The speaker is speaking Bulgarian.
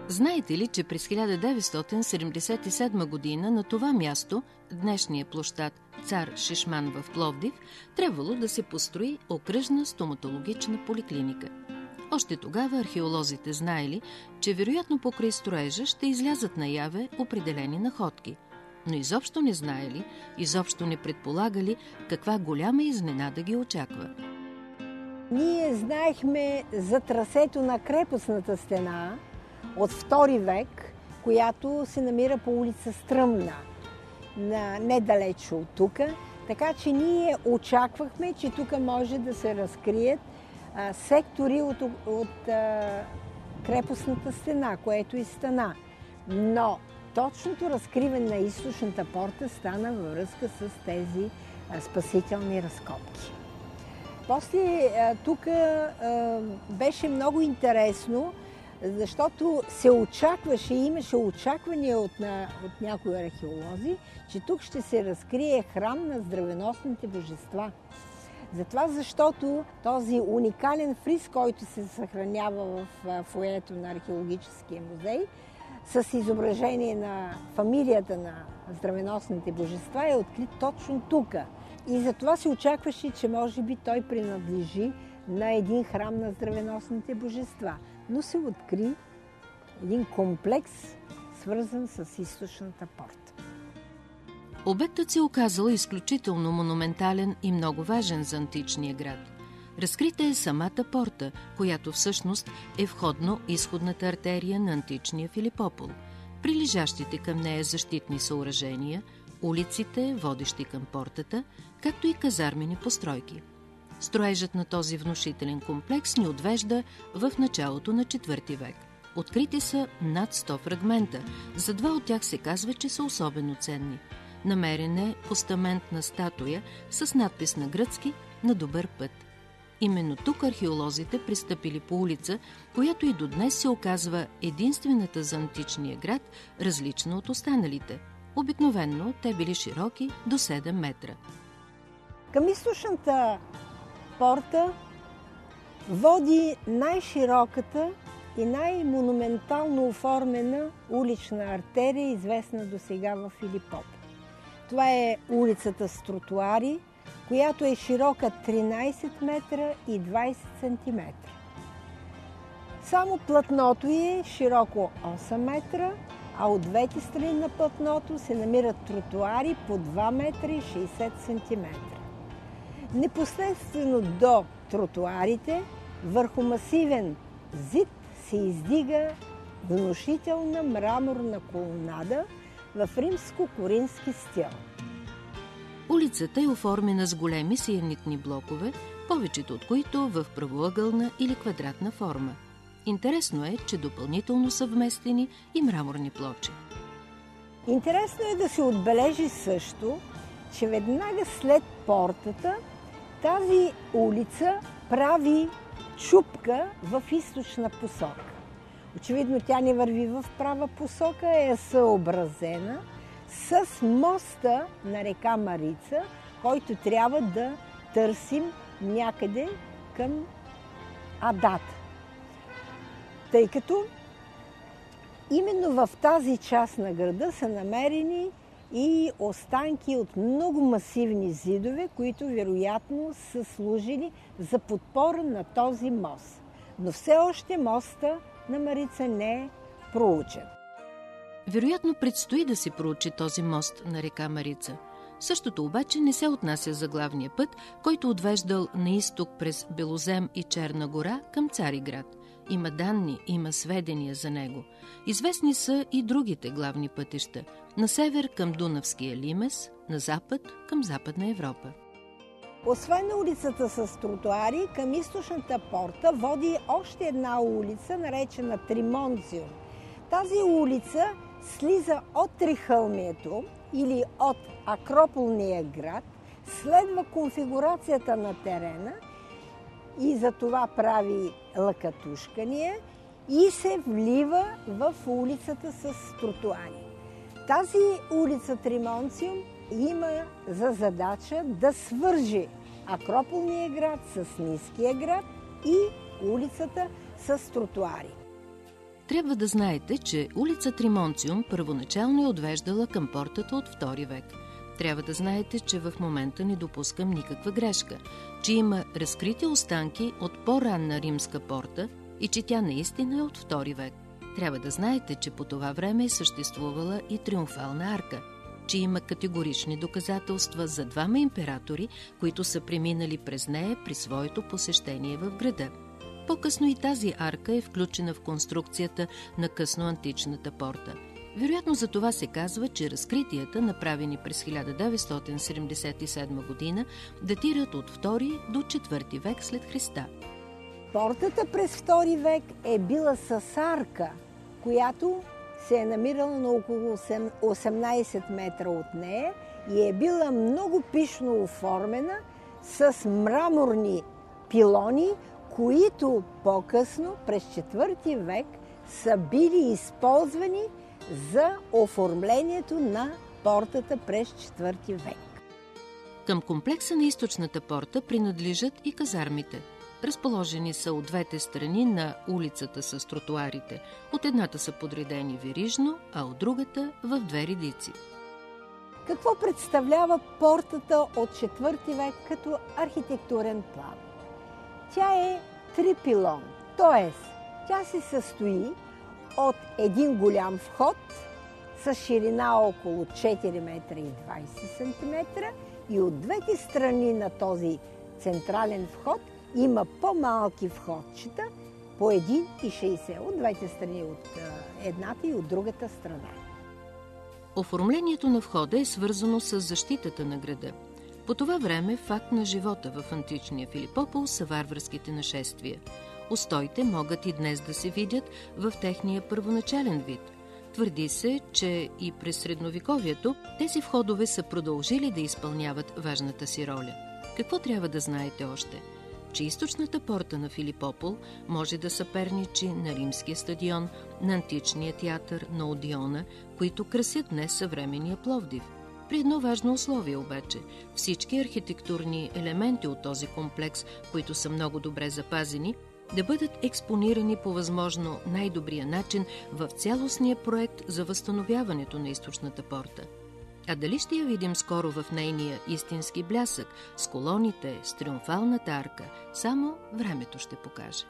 Знаете ли, че през 1977 година на това място, днешния площад Цар Шишман в Пловдив, трябвало да се построи окръжна стоматологична поликлиника. Още тогава археолозите знаели, че вероятно покрай строежа ще излязат наяве определени находки, но изобщо не знаели, изобщо не предполагали каква голяма изненада ги очаква. Ние знаехме за трасето на крепостната стена от II век, която се намира по улица Стръмна, недалеч от тук. Така че ние очаквахме, че тук може да се разкрият сектори от крепостната стена, което и стана. Но точното разкриване на източната порта стана във връзка с тези спасителни разкопки. После тук беше много интересно, защото се очакваше, имаше очаквания от някои археолози, че тук ще се разкрие храм на здравеносните божества. Затова, защото този уникален фриз, който се съхранява в фоайето на археологическия музей, с изображение на фамилията на здравеносните божества, е открит точно тук. И затова се очакваше, че може би той принадлежи на един храм на здравеносните божества. Но се откри един комплекс, свързан с източната порта. Обектът се оказал изключително монументален и много важен за античния град. Разкрита е самата порта, която всъщност е входно-изходната артерия на античния Филипопол. Прилежащите към нея защитни съоръжения, улиците, водещи към портата, както и казармени постройки. Строежът на този внушителен комплекс ни отвежда в началото на IV век. Открити са над 100 фрагмента. За два от тях се казва, че са особено ценни. Намерен е постаментна статуя с надпис на гръцки «На добър път». Именно тук археолозите пристъпили по улица, която и до днес се оказва единствената за античния град, различна от останалите. Обикновенно те били широки до 7 метра. Към източната порта води най-широката и най-монументално оформена улична артерия, известна досега в Филипопол. Това е улицата с тротуари, която е широка 13 метра и 20 сантиметра. Само платното е широко 8 метра, а от двете страни на платното се намират тротуари по 2 метра и 60 сантиметра. Непосредствено до тротуарите, върху масивен зид се издига внушителна мраморна колонада в римско-корински стил. Улицата е оформена с големи сиенитни блокове, повечето от които в правоъгълна или квадратна форма. Интересно е, че допълнително са вместени и мраморни плочи. Интересно е да се отбележи също, че веднага след портата тази улица прави чупка в източна посока. Очевидно тя не върви в права посока, е съобразена с моста на река Марица, който трябва да търсим някъде към Адата. Тъй като именно в тази част на града са намерени и останки от много масивни зидове, които вероятно са служили за подпора на този мост. Но все още моста на Марица не е проучен. Вероятно предстои да се проучи този мост на река Марица. Същото обаче не се отнася за главния път, който отвеждал на изток през Белозем и Черна гора към Цариград. Има данни, има сведения за него. Известни са и другите главни пътища. На север към Дунавския Лимес, на запад към Западна Европа. Освен на улицата с тротуари, към източната порта води още една улица, наречена Тримонциум. Тази улица слиза от Трихълмието или от Акрополния град, следва конфигурацията на терена и за това прави лъкатушкания и се влива в улицата с тротуари. Тази улица Тримонциум има за задача да свърже Акрополния град с Ниския град и улицата с тротуари. Трябва да знаете, че улица Тримонциум първоначално е отвеждала към портата от II век. Трябва да знаете, че в момента не допускам никаква грешка, че има разкрити останки от по-ранна римска порта и че тя наистина е от II век. Трябва да знаете, че по това време е съществувала и триумфална арка, че има категорични доказателства за двама императори, които са преминали през нея при своето посещение в града. По-късно и тази арка е включена в конструкцията на късноантичната порта. Вероятно за това се казва, че разкритията, направени през 1977 година, датират от II до IV век след Христа. Портата през II век е била с арка, която се е намирала на около 18 метра от нея и е била много пишно оформена с мраморни пилони, които по-късно, през IV век, са били използвани за оформлението на портата през IV век. Към комплекса на източната порта принадлежат и казармите. Разположени са от двете страни на улицата с тротуарите. От едната са подредени верижно, а от другата в две редици. Какво представлява портата от IV век като архитектурен план? Тя е трипилон, т.е. тя се състои от един голям вход с ширина около 4 метра и 20 см и от двете страни на този централен вход има по-малки входчета по 1,60 от двете страни, от едната и от другата страна. Оформлението на входа е свързано с защитата на града. По това време факт на живота в античния Филипопол са варварските нашествия. Устоите могат и днес да се видят в техния първоначален вид. Твърди се, че и през средновековието тези входове са продължили да изпълняват важната си роля. Какво трябва да знаете още? Че източната порта на Филипопол може да съперничи на Римския стадион, на Античния театър, на Одиона, които красят днес съвременния Пловдив. При едно важно условие обаче – всички архитектурни елементи от този комплекс, които са много добре запазени, да бъдат експонирани по възможно най-добрия начин в цялостния проект за възстановяването на източната порта. А дали ще я видим скоро в нейния истински блясък, с колоните, с триумфалната арка, само времето ще покаже.